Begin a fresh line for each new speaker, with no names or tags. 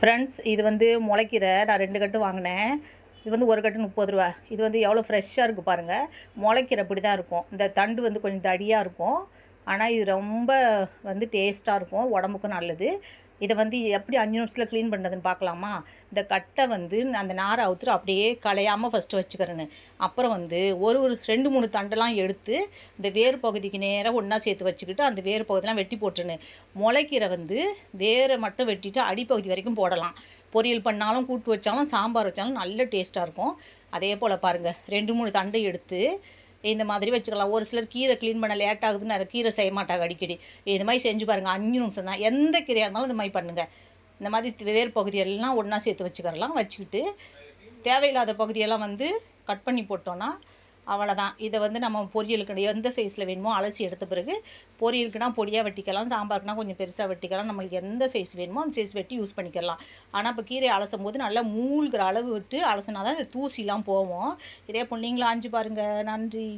Friends, இது வந்து முளைக்கீரை. நான் 2 கட்டு வாங்கினேன். இது வந்து ஒரு கட்டு ரூ. 30. இது வந்து எவ்வளோ ஃப்ரெஷ்ஷாக இருக்குது பாருங்கள். முளைக்கீரை இப்படி தான் இருக்கும். இந்த தண்டு வந்து கொஞ்சம் தடியாக இருக்கும். ஆனால் இது ரொம்ப வந்து டேஸ்ட்டாக இருக்கும், உடம்புக்கும் நல்லது. இதை வந்து எப்படி 5 நிமிஷத்தில் க்ளீன் பண்ணுறதுன்னு பார்க்கலாமா? இந்த கட்டை வந்து அந்த நாரை அவுத்துட்டு அப்படியே களையாமல் ஃபஸ்ட்டு வச்சுக்கிறேன்னு. அப்புறம் வந்து ஒரு 2-3 தண்டெல்லாம் எடுத்து இந்த வேர் பகுதிக்கு நேராக ஒன்றா சேர்த்து வச்சுக்கிட்டு அந்த வேர் பகுதியெலாம் வெட்டி போட்டுருன்னு. முளைக்கீரை வந்து வேரை மட்டும் வெட்டிட்டு அடிப்பகுதி வரைக்கும் போடலாம். பொரியல் பண்ணாலும், கூட்டு வச்சாலும், சாம்பார் வச்சாலும் நல்ல டேஸ்ட்டாக இருக்கும். அதே போல் பாருங்கள், 2-3 தண்டை எடுத்து இந்த மாதிரி வச்சுக்கலாம். ஒரு சிலர் கீரை க்ளீன் பண்ண லேட் ஆகுதுன்னு நிறைய கீரை செய்ய மாட்டாங்க அடிக்கடி. இது மாதிரி செஞ்சு பாருங்கள், 5 நிமிஷம் தான். எந்த கீரையாக இருந்தாலும் இந்த மாதிரி பண்ணுங்கள். இந்த மாதிரி வேர் பகுதியெல்லாம் ஒன்றா சேர்த்து வச்சுக்கலாம். வச்சுக்கிட்டு தேவையில்லாத பகுதியெல்லாம் வந்து கட் பண்ணி போட்டோன்னா அவ்வளோதான். இதை வந்து நம்ம பொரியலுக்கு எந்த சைஸில் வேணுமோ அலசி எடுத்த பிறகு பொரியலுக்குனா பொடியாக வெட்டிக்கலாம், சாம்பாருக்குனா கொஞ்சம் பெருசாக வெட்டிக்கலாம். நம்மளுக்கு எந்த சைஸ் வேணுமோ அந்த சைஸ் வெட்டி யூஸ் பண்ணிக்கலாம். ஆனால் இப்போ கீரை அலசும் போது நல்லா மூழ்கிற அளவு விட்டு அலசினா தான் இந்த தூசிலாம் போவோம். இதே போல் நீங்களும் ஆஞ்சு பாருங்கள். நன்றி.